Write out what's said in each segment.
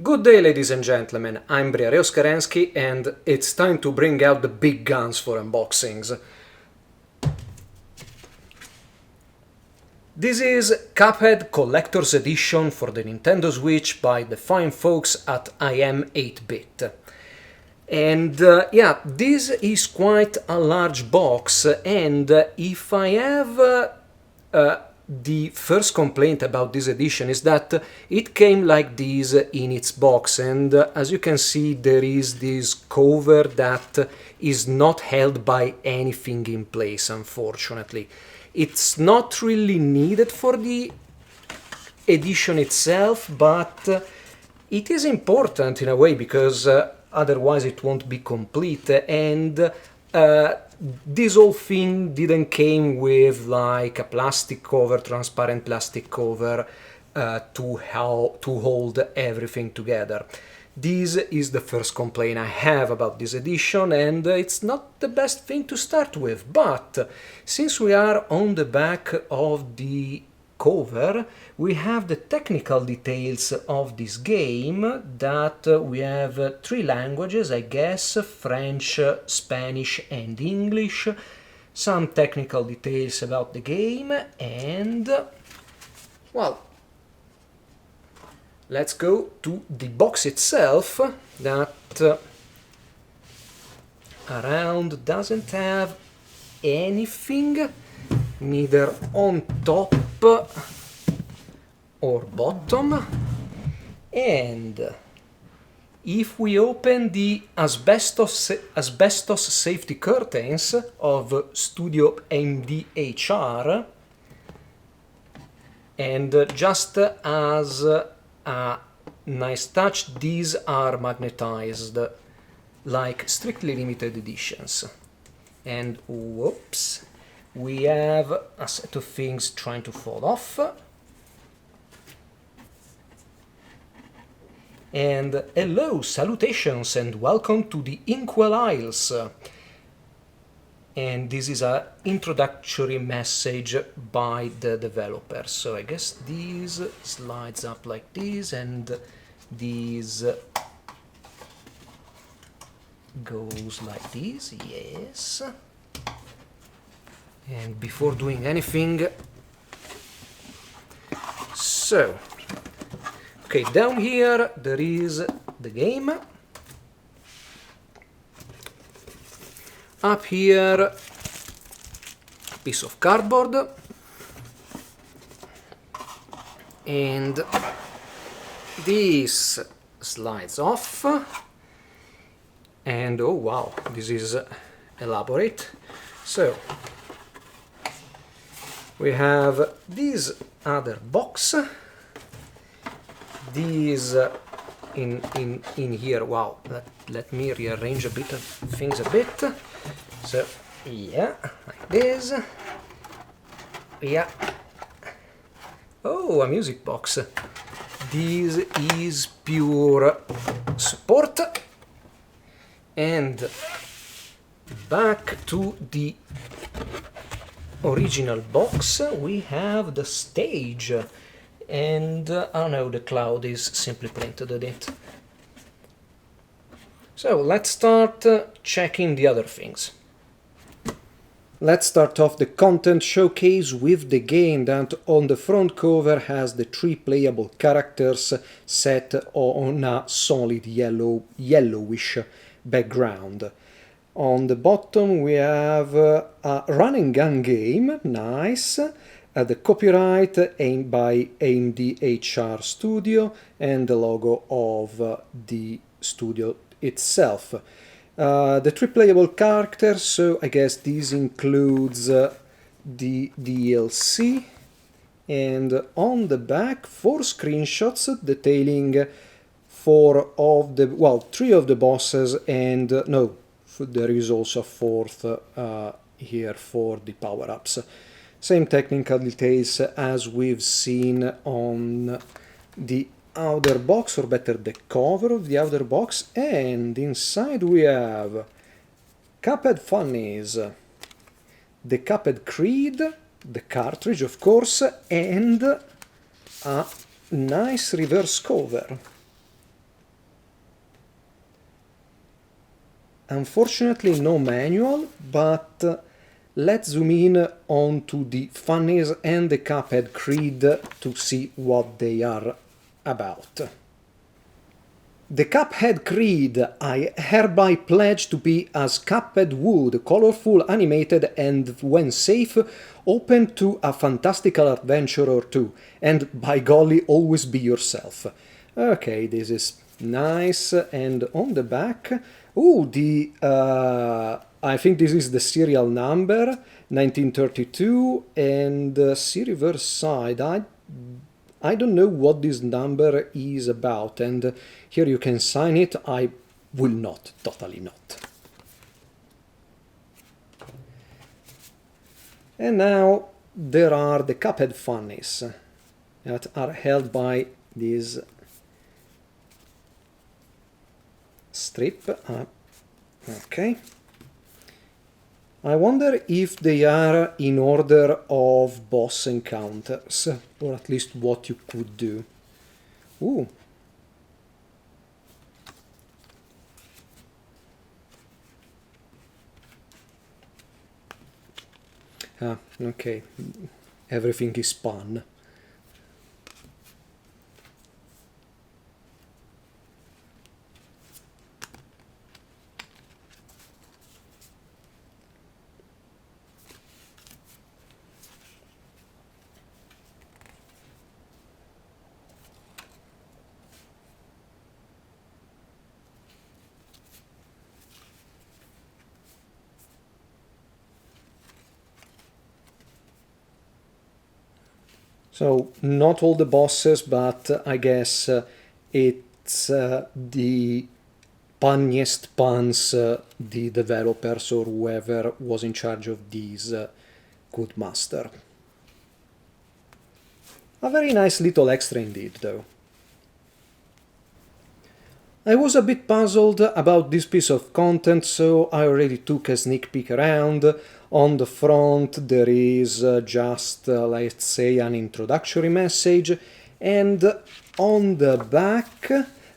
Good day, ladies and gentlemen, I'm Briareo Skarensky and it's time to bring out the big guns for unboxings. This is Cuphead Collector's Edition for the Nintendo Switch by the fine folks at IM 8-bit. And yeah, this is quite a large box, and if I have the first complaint about this edition is that it came like this in its box, and as you can see there is this cover that is not held by anything in place, unfortunately. It's not really needed for the edition itself, but it is important in a way because otherwise it won't be complete, and this whole thing didn't came with like a plastic cover, transparent plastic cover to hold everything together. This is the first complaint I have about this edition, and it's not the best thing to start with, but since we are on the back of the cover, we have the technical details of this game, that we have three languages, I guess, French, Spanish and English, some technical details about the game, and well, let's go to the box itself, that around doesn't have anything, neither on top or bottom. And if we open the asbestos safety curtains of Studio MDHR, and just as a nice touch, these are magnetized like strictly limited editions. And whoops, we have a set of things trying to fall off. And hello, salutations, and welcome to the Inkwell Isles. And this is an introductory message by the developer. So I guess these slides up like this, and these goes like this, yes. And before doing anything, so, okay, down here there is the game. Up here, a piece of cardboard. And this slides off. And oh wow, this is elaborate. So, we have this other box, these in here. Wow, let me rearrange a bit of things a bit. So yeah, like this. Yeah. Oh, a music box. This is pure support. And back to the original box, we have the stage, and I don't know, the cloud is simply printed on it. So let's start checking the other things. Let's start off the content showcase with the game that on the front cover has the three playable characters set on a solid yellowish background. On the bottom we have a run and gun game, nice, the copyright aimed by AMD Studio, and the logo of the studio itself. The three playable characters, so I guess this includes the DLC, and on the back 4 screenshots detailing three of the bosses, and no, there is also a fourth here for the power-ups. Same technical details as we've seen on the outer box, or better the cover of the outer box, and inside we have Cuphead Funnies, the Cuphead Creed, the cartridge of course, and a nice reverse cover. unfortunately no manual, but let's zoom in onto the funnies and the Cuphead Creed to see what they are about. The Cuphead Creed I hereby pledge to be as Cuphead would, colorful, animated, and, when safe, open to a fantastical adventure or two, and by golly, always be yourself. Okay, this is nice, and on the back, ooh, I think this is the serial number, 1932, and see reverse side. I don't know what this number is about, and here you can sign it. I will not, totally not. And now there are the Cuphead funnies that are held by this strip. Okay. I wonder if they are in order of boss encounters, or at least what you could do. Ooh. Ah, okay. Everything is spun. So, not all the bosses, but I guess it's the punniest puns the developers or whoever was in charge of these could master. A very nice little extra indeed, though. I was a bit puzzled about this piece of content, so I already took a sneak peek around. On the front there is just, let's say, an introductory message, and on the back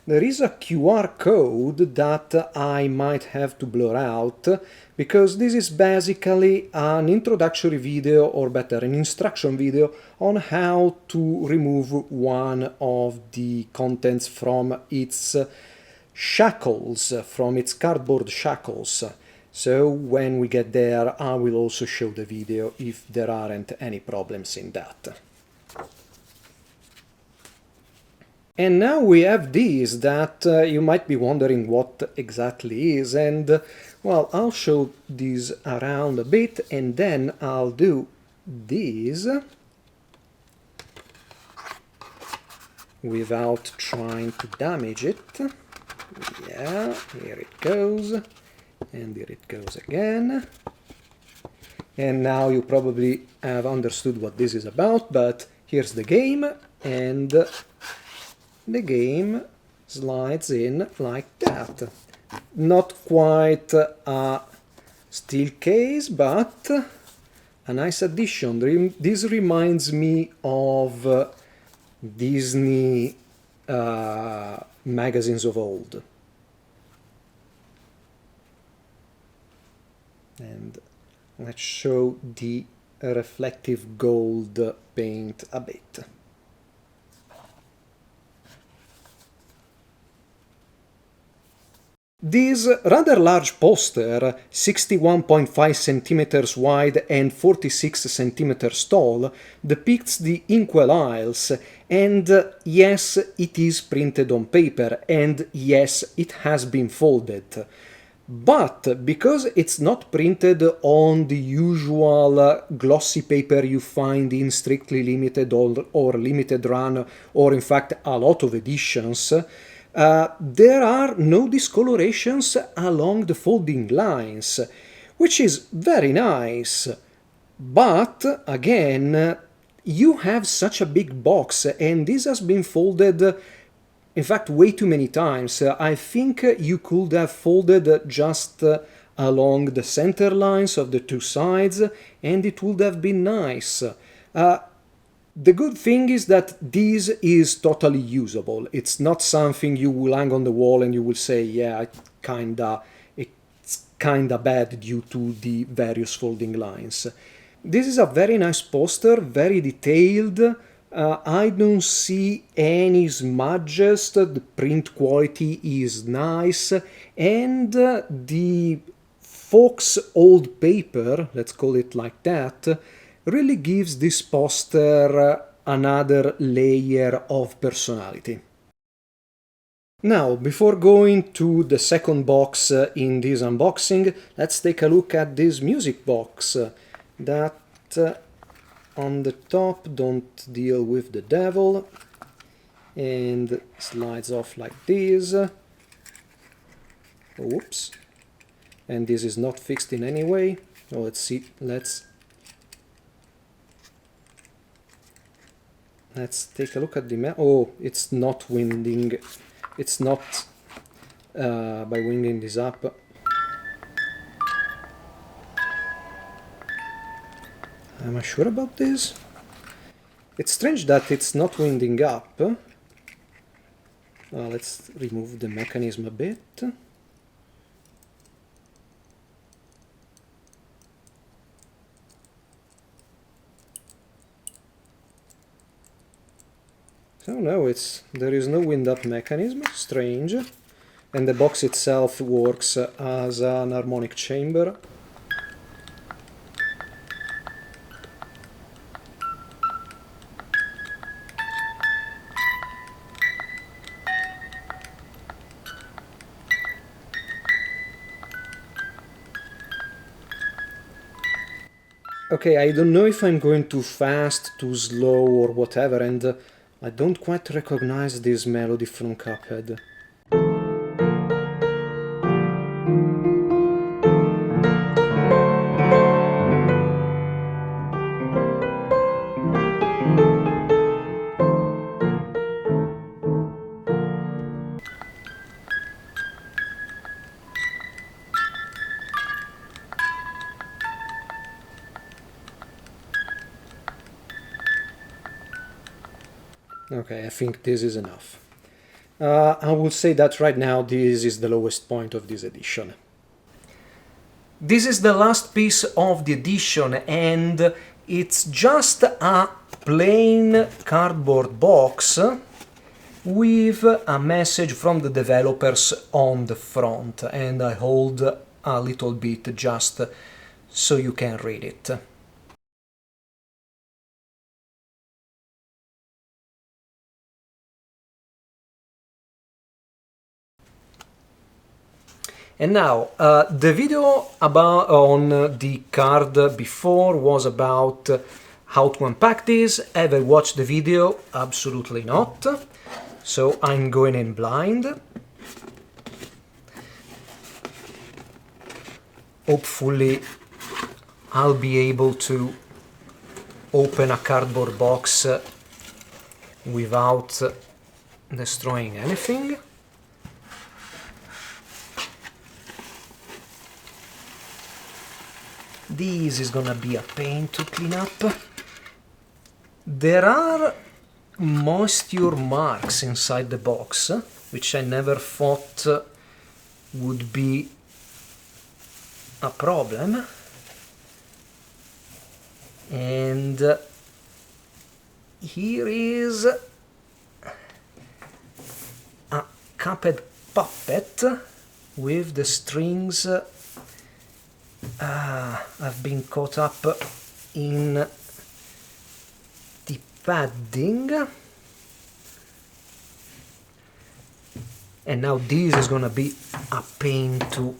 there is a QR code that I might have to blur out, because this is basically an introductory video, or better, an instruction video on how to remove one of the contents from its shackles, from its cardboard shackles. So when we get there, I will also show the video if there aren't any problems in that. And now we have these that you might be wondering what exactly is, and well, I'll show these around a bit and then I'll do these without trying to damage it. Yeah, here it goes, and here it goes again. And now you probably have understood what this is about, but here's the game, and the game slides in like that. Not quite a steel case, but a nice addition. This reminds me of Disney magazines of old. And let's show the reflective gold paint a bit. This rather large poster, 61.5 centimeters wide and 46 centimeters tall, depicts the Inkwell Isles, and yes, it is printed on paper, and yes, it has been folded. But because it's not printed on the usual glossy paper you find in Strictly Limited or Limited Run, or in fact a lot of editions, there are no discolorations along the folding lines, which is very nice. But again, you have such a big box, and this has been folded, in fact, way too many times. I think you could have folded just along the center lines of the two sides, and it would have been nice. The good thing is that this is totally usable. It's not something you will hang on the wall and you will say, yeah, it's kinda bad due to the various folding lines. This is a very nice poster, very detailed. I don't see any smudges, the print quality is nice, and the Fox old paper, let's call it like that, really gives this poster another layer of personality. Now, before going to the second box in this unboxing, let's take a look at this music box. That on the top don't deal with the devil and slides off like this. Oops. And this is not fixed in any way. Oh, let's see. Let's take a look at the oh, it's not winding. It's not by winding this up. Am I sure about this? It's strange that it's not winding up. Let's remove the mechanism a bit. So no, there is no wind up mechanism, strange. And the box itself works as an harmonic chamber. Okay, I don't know if I'm going too fast, too slow or whatever, and I don't quite recognize this melody from Cuphead. Okay, I think this is enough. I will say that right now this is the lowest point of this edition. This is the last piece of the edition, and it's just a plain cardboard box with a message from the developers on the front, and I hold a little bit just so you can read it. And now, the video on the card before was about how to unpack this. Have I watched the video? Absolutely not. So I'm going in blind. Hopefully I'll be able to open a cardboard box without destroying anything. This is gonna be a pain to clean up. There are moisture marks inside the box, which I never thought would be a problem. And here is a Cuphead puppet with the strings have been caught up in the padding, and now this is gonna be a pain to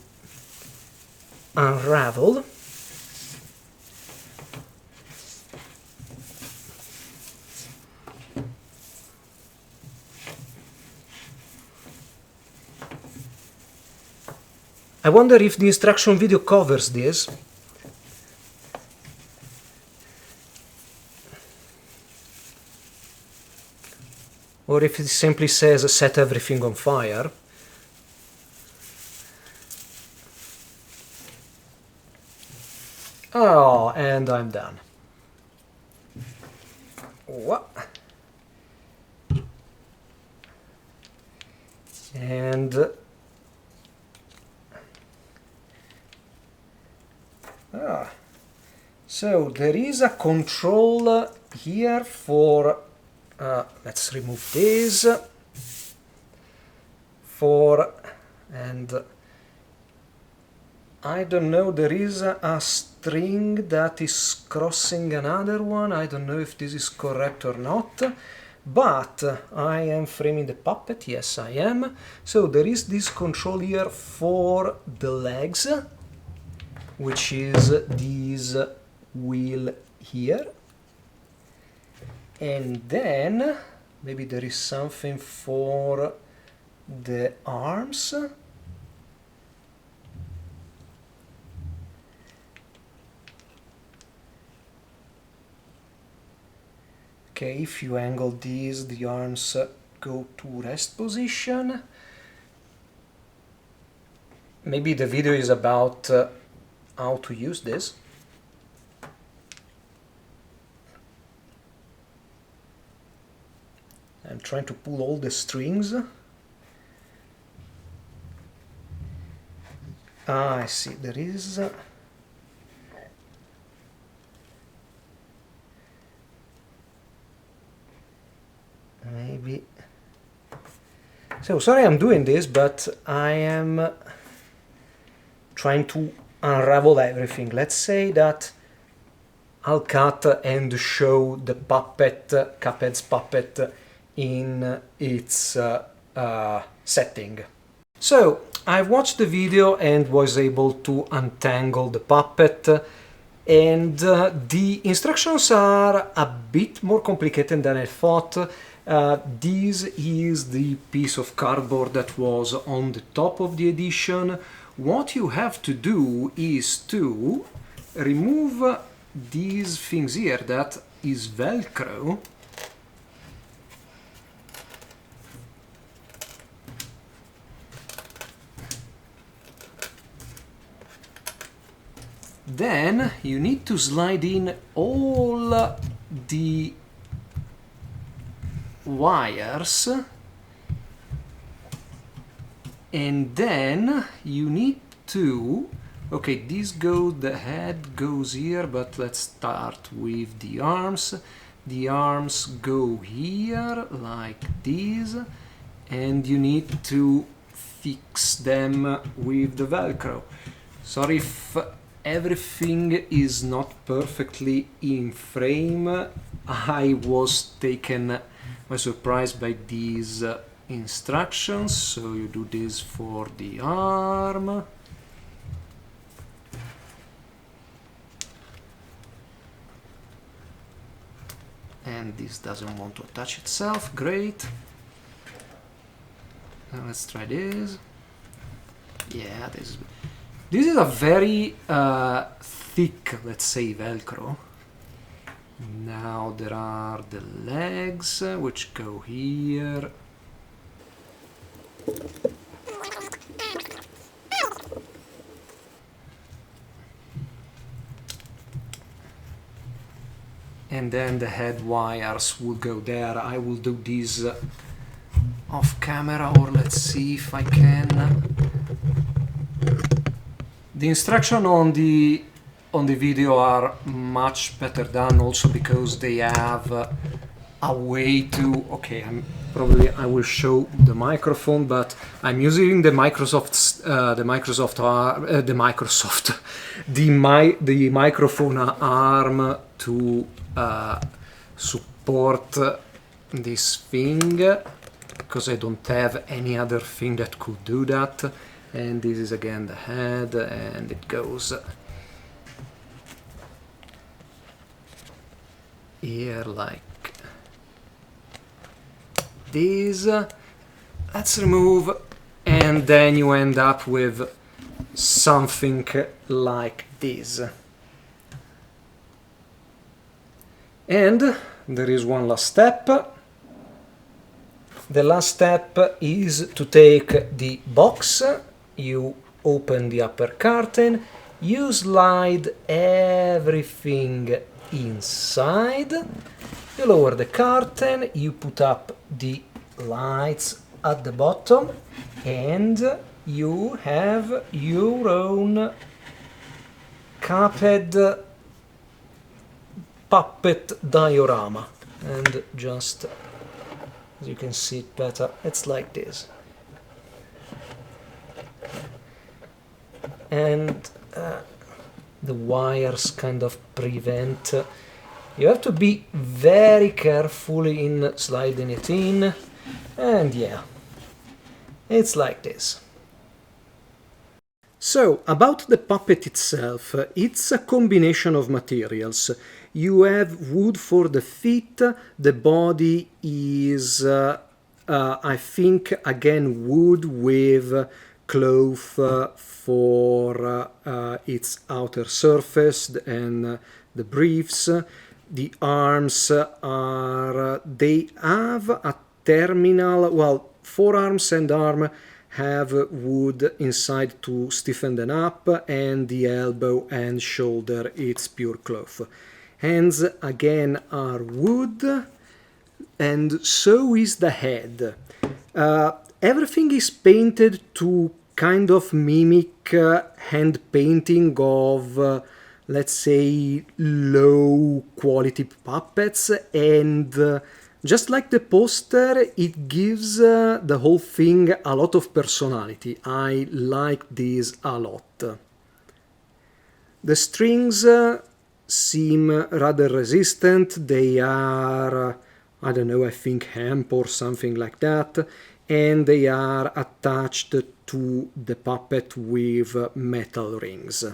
unravel. I wonder if the instruction video covers this. Or if it simply says set everything on fire. Oh, and I'm done. What? And Ah. So there is a control here for, let's remove this, and I don't know, there is a string that is crossing another one. I don't know if this is correct or not, but I am framing the puppet. Yes, I am. So there is this control here for the legs, which is this wheel here. And then maybe there is something for the arms. Okay, if you angle these, the arms go to rest position. Maybe the video is about how to use this. I'm trying to pull all the strings. Ah, I see, there is... maybe... So, sorry I'm doing this, but I am trying to unravel everything. Let's say that I'll cut and show the puppet, Cuphead's puppet, in its setting. So, I've watched the video and was able to untangle the puppet, and the instructions are a bit more complicated than I thought. This is the piece of cardboard that was on the top of the edition. What you have to do is to remove these things here that is Velcro. Then you need to slide in all the wires, and then you need to, okay, the head goes here, but let's start with the arms. The arms go here like this, and you need to fix them with the Velcro. Sorry if everything is not perfectly in frame. I was taken by surprise by these instructions. So you do this for the arm. And this doesn't want to attach itself. Great. Now let's try this. Yeah, this is a very thick, let's say, Velcro. Now there are the legs, which go here. And then the head wires will go there. I will do this off camera, or let's see if I can. The instructions on the video are much better done, also because they have a way to, okay, I will show the microphone, but I'm using the the microphone arm to support this thing, because I don't have any other thing that could do that. And this is again the head, and it goes here like this. Let's remove, and then you end up with something like this. And there is one last step. The last step is to take the box. You open the upper curtain, you slide everything inside, you lower the curtain, you put up the lights at the bottom, and you have your own Cuphead puppet diorama, and just as you can see it better, it's like this. And the wires kind of prevent. You have to be very careful in sliding it in, and yeah, it's like this. So, about the puppet itself, it's a combination of materials. You have wood for the feet, the body is, I think, again wood with cloth for its outer surface and the briefs. The arms are, they have a terminal, well, forearms and arm have wood inside to stiffen them up, and the elbow and shoulder it's pure cloth. Hands again are wood, and so is the head. Everything is painted to kind of mimic hand painting of let's say low quality puppets, and just like the poster, it gives the whole thing a lot of personality. I like this a lot. The strings seem rather resistant. They are, I don't know, I think hemp or something like that, and they are attached to the puppet with metal rings.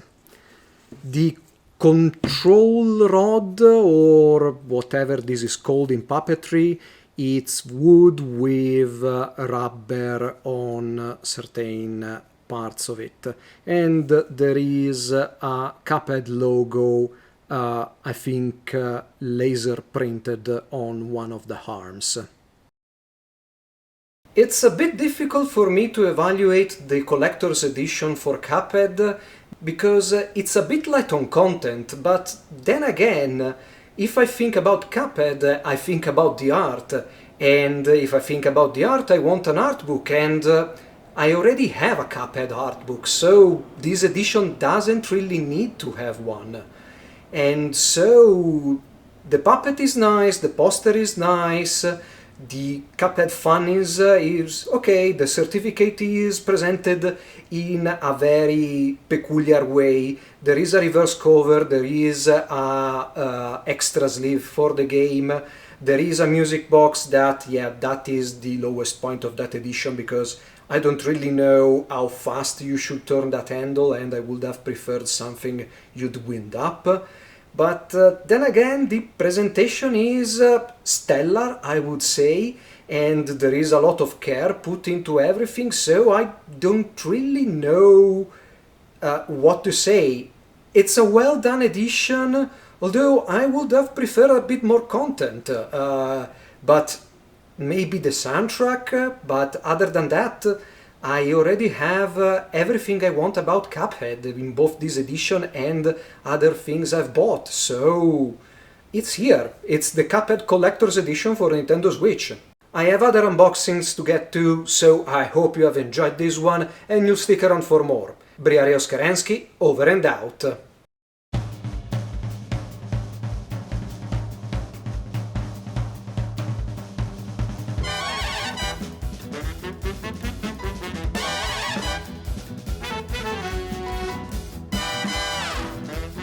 The control rod, or whatever this is called in puppetry, it's wood with rubber on certain parts of it, and there is a Cuphead logo, I think laser printed on one of the arms. It's a bit difficult for me to evaluate the collector's edition for Cuphead because it's a bit light on content, but then again, if I think about Cuphead, I think about the art, and if I think about the art, I want an art book, and I already have a Cuphead art book, so this edition doesn't really need to have one. And so the puppet is nice, the poster is nice, the Cuphead funnies is okay, the certificate is presented in a very peculiar way. There is a reverse cover, there is a extra sleeve for the game, there is a music box that, yeah, that is the lowest point of that edition because I don't really know how fast you should turn that handle, and I would have preferred something you'd wind up. But then again, the presentation is stellar, I would say, and there is a lot of care put into everything, so I don't really know what to say. It's a well done edition, although I would have preferred a bit more content, but maybe the soundtrack, but other than that, I already have everything I want about Cuphead in both this edition and other things I've bought, so it's here. It's the Cuphead Collector's Edition for Nintendo Switch. I have other unboxings to get to, so I hope you have enjoyed this one and you'll stick around for more. Briareos Kerensky, over and out.